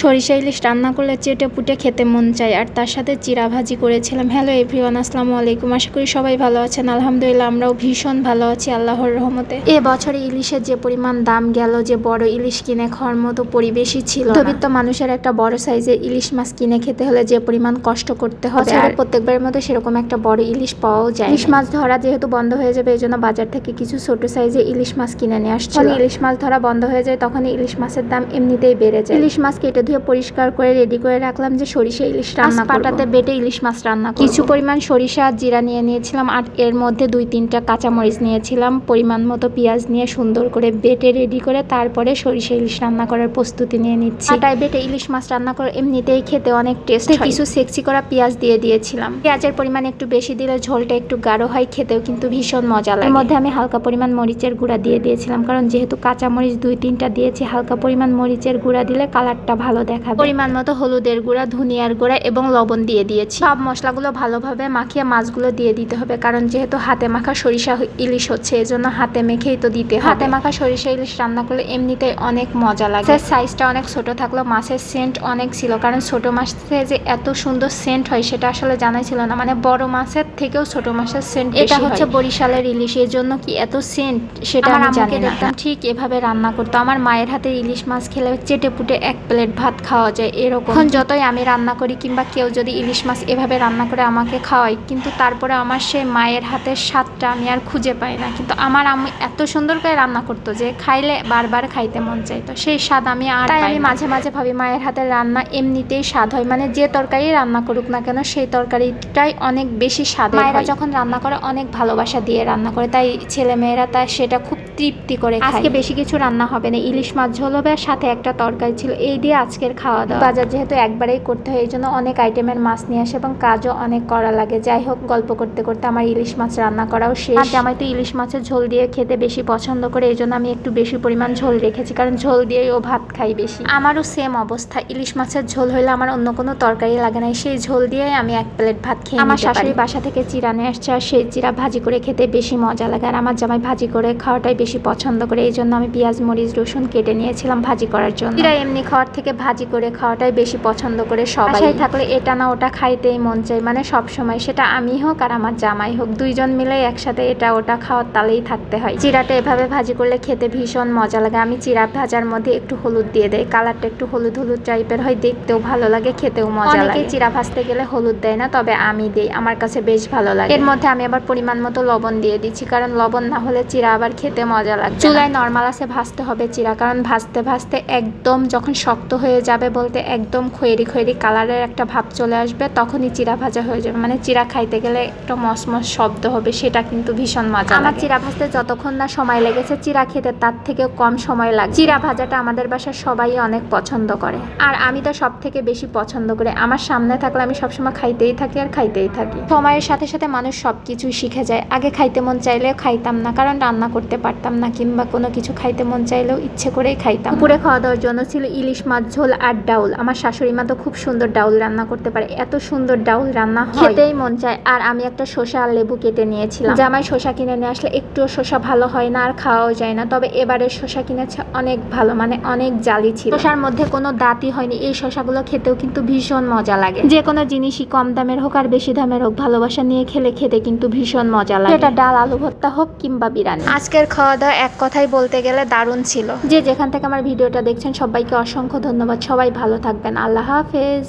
সরিষা ইলিশ রান্না করলে চেটে পুটে খেতে মন চায়, আর তার সাথে চিরা ভাজি করেছিলাম। হ্যালো এভরিওয়ান, আসসালামু আলাইকুম। আশা করি সবাই ভালো আছেন। আলহামদুলিল্লাহ আমরাও ভীষণ ভালো আছি আল্লাহর রহমতে। এবছরে ইলিশের যে পরিমাণ দাম গেল, যে বড় ইলিশ কিনে খাওয়ার মতো পরিবেশই ছিল না। মধ্যবিত্ত মানুষের একটা বড় সাইজের ইলিশ মাছ কিনে খেতে হলে যে পরিমাণ কষ্ট করতে হবে, আর প্রত্যেকবারের মতো সেরকম একটা বড় ইলিশ পাওয়াও যায়। ইলিশ মাছ ধরা যেহেতু বন্ধ হয়ে যাবে, এই জন্য বাজার থেকে কিছু ছোট সাইজের ইলিশ মাছ কিনে নিয়ে আসছিল। ইলিশ মাছ ধরা বন্ধ হয়ে যায়, তখন ইলিশ মাছের দাম এমনিতেই বেড়ে যায়। ইলিশ মাছ কেটে ধুয়ে পরিষ্কার করে রেডি করে রাখলাম যে সরিষা ইলিশ রান্না করব। পাটাতে বেটে ইলিশ মাছ রান্না করব। কিছু পরিমাণ সরিষা আর জিরা নিয়ে নিয়েছিলাম, আর এর মধ্যে 2-3টা কাঁচামরিচ নিয়েছিলাম। পরিমাণ মতো পেঁয়াজ নিয়ে সুন্দর করে বেটে রেডি করে তারপরে সরিষা ইলিশ রান্না করার প্রস্তুতি নিয়ে নিচ্ছি। পাটায় বেটে ইলিশ মাছ রান্না করে এমনিতেই খেতে অনেক টেস্ট হয়। কিছু সেক্সি করা পেঁয়াজ দিয়ে দিয়েছিলাম। পেঁয়াজের পরিমাণ একটু বেশি দিলে ঝোলটা একটু গাঢ় হয়, খেতেও কিন্তু ভীষণ মজা লাগে। এর মধ্যে আমি হালকা পরিমাণ মরিচের গুঁড়া দিয়ে দিয়েছিলাম, কারণ যেহেতু কাঁচামরিচ 2-3টা দিয়েছি, হালকা পরিমাণ মরিচের গুঁড়া দিলে কালারটা ভালো দেখাবে। পরিমাণ মতো হলুদের গুঁড়া, ধনিয়ার গুঁড়া এবং লবণ দিয়ে দিয়েছি। সব মশলাগুলো ভালোভাবে মাখিয়ে মাছগুলো দিয়ে দিতে হবে, কারণ যেহেতু হাতে মাখা সরিষা ইলিশ হচ্ছে, এজন্য হাতে মেখেই তো দিতে হবে। হাতে মাখা সরিষা ইলিশ রান্না করলে এমনিতেই অনেক মজা লাগে। সাইজটা অনেক ছোট থাকলো, মাছের সেন্ট অনেক ছিল, কারণ ছোট মাছে যে এত সুন্দর সেন্ট হয় সেটা আসলে জানাই ছিল না। মানে বড় মাছের থেকেও ছোট মাছের সেন্ট এটা হচ্ছে বরিশালের ইলিশ, এর জন্য কি এত সেন্ট সেটা আমি জানি না। দেখতাম ঠিক এভাবে রান্না করতো। আমার মায়ের হাতে ইলিশ মাছ খেলে চেটে পুটে 1 প্লেট ভাত খাওয়া যায় এরকম। যতই আমি রান্না করি কিংবা কেউ যদি ইলিশ মাছ এভাবে রান্না করে আমাকে খাওয়াই, কিন্তু তারপরে আমার সেই মায়ের হাতের স্বাদটা আমি আর খুঁজে পাই না। কিন্তু আমার আম্মু এত সুন্দর করে রান্না করতো যে খাইলে বারবার খাইতে মন চাইতো, সেই স্বাদ আমি আর পাই না। আমি মাঝে মাঝে ভাবি মায়ের হাতের রান্না এমনিতেই স্বাদ হয়, মানে যে তরকারি রান্না করুক না কেন সেই তরকারিটাই অনেক বেশি স্বাদ। মায়েরা যখন রান্না করে অনেক ভালোবাসা দিয়ে রান্না করে, তাই ছেলে মেয়েরা তাই সেটা খুব তৃপ্তি করে খায়। আজকে বেশি কিছু রান্না হবে না, ইলিশ মাছ ঝোল হবে আর সাথে একটা তরকারি ছিল, এই দিয়ে আজকের খাওয়া দাওয়া। বাজার যেহেতু একবারেই করতে হয়, এই জন্য অনেক আইটেমের মাছ নিয়ে আসে এবং কাজও অনেক করা লাগে। যাই হোক, গল্প করতে করতে আমার ইলিশ মাছ রান্না করাও শেষ। আর জামাই তো ইলিশ মাছের ঝোল দিয়ে খেতে বেশি পছন্দ করে, এই জন্য আমি একটু বেশি পরিমাণ ঝোল রেখেছি, কারণ ঝোল দিয়ে ও ভাত খাই বেশি। আমারও সেম অবস্থা, ইলিশ মাছের ঝোল হইলে আমার অন্য কোনো তরকারি লাগে না, সেই ঝোল দিয়ে আমি 1 প্লেট ভাত খেয়ে নিতে পারি। আমার শাশুড়ি বাসা থেকে চিরা নিয়ে আসছে, আর সেই চিরা ভাজি করে খেতে বেশি মজা লাগে, আর আমার জামাই ভাজি করে খাওয়াটাই বেশি পছন্দ করে, এই জন্য আমি পেঁয়াজ মরিচ রসুন কেটে নিয়েছিলাম ভাজি করার জন্য। চিরা এমনি খাওয়ার থেকে ভাজি করে খাওয়াটাই বেশি পছন্দ করে সবাই। বাসায় থাকলে এটা না ওটা খাইতেই মন চায়, মানে সব সময়, সেটা আমি হোক আর আমার জামাই হোক, দুইজন মিলে একসাথে এটা ওটা খাওয়ার তালেই থাকতে হয়। চিরাটা এভাবে ভাজি করলে খেতে ভীষণ মজা লাগে। আমি চিরা ভাজার মধ্যে একটু হলুদ দিয়ে দেই, কালারটা একটু হলুদ হলুদ টাইপের হয়, দেখতেও ভালো লাগে, খেতেও মজা লাগে। অনেকে চিরা ভাজতে গেলে হলুদ দেয় না, তবে আমি দেই, আমার কাছে বেশ ভালো লাগে। এর মধ্যে আমি আবার পরিমাণ মতো লবণ দিয়ে দিচ্ছি, কারণ লবণ না হলে চিরা আবার খেতে মজা লাগে। চুলায় নর্মাল আছে ভাজতে হবে চিরা, কারণ ভাজতে ভাজতে একদম যখন শক্ত হয়ে যাবে, বলতে একদম খয়েরি খয়েরি কালারের একটা ভাব চলে আসবে, তখনই চিরা ভাজা হয়ে যাবে। মানে চিরা খাইতে গেলে একটা মসমস শব্দ হবে, সেটা কিন্তু ভীষণ মজা লাগে। আমার চিরা ভাজতে যতক্ষণ না সময় লেগেছে, চিরা খেতে তার থেকেও কম সময় লাগে। চিরা ভাজাটা আমাদের বাসার সবাই অনেক পছন্দ করে, আর আমি তো সব থেকে বেশি পছন্দ করি। আমার সামনে থাকলে আমি সবসময় খাইতেই থাকি আর খাইতেই থাকি। সময়ের সাথে সাথে মানুষ সবকিছুই শিখে যায়। আগে খাইতে মন চাইলেও খাইতাম না, কারণ রান্না করতে পারতাম না, কিংবা কোনো কিছু খাইতে মন চাইলেও ইচ্ছে করেই খাইতাম। দুপুরে খাওয়া দাওয়ার জন্য ছিল ইলিশ মাছ ঝোল আর ডাউল। আমার শাশুড়ি মা তো খুব সুন্দর ডাউল রান্না করতে পারে, এত সুন্দর ডাউল রান্না হয় খেতেই মন চায়। আর আমি একটা শসা আর লেবু কেটে নিয়েছিলাম। জামাই শসা কিনে নিয়ে আসলে একটুও শসা ভালো হয় না আর খাওয়াও যায় না, তবে এবারে শসা কিনেছে অনেক ভালো, মানে অনেক জালি ছিল। শসার মধ্যে কোনো দাঁতই হয়নি। এই শসাগুলো খেতেও কিন্তু ভীষণ মজা লাগে। যে কোনো জিনিসই কম দামের হোক আর বেশি দামের হোক, ভালোবাসা নিয়ে খেলে খেতে কিন্তু ভীষণ মজা লাগে। এটা ডাল আলু ভর্তা হোক কিংবা বিরিয়ানি। আজকের খাওয়া দাওয়া এক কথাই বলতে গেলে দারুণ ছিল। যে যেখান থেকে আমার ভিডিওটা দেখছেন সবাইকে অসংখ্য ধন্যবাদ। সবাই ভালো থাকবেন। আল্লাহ হাফেজ।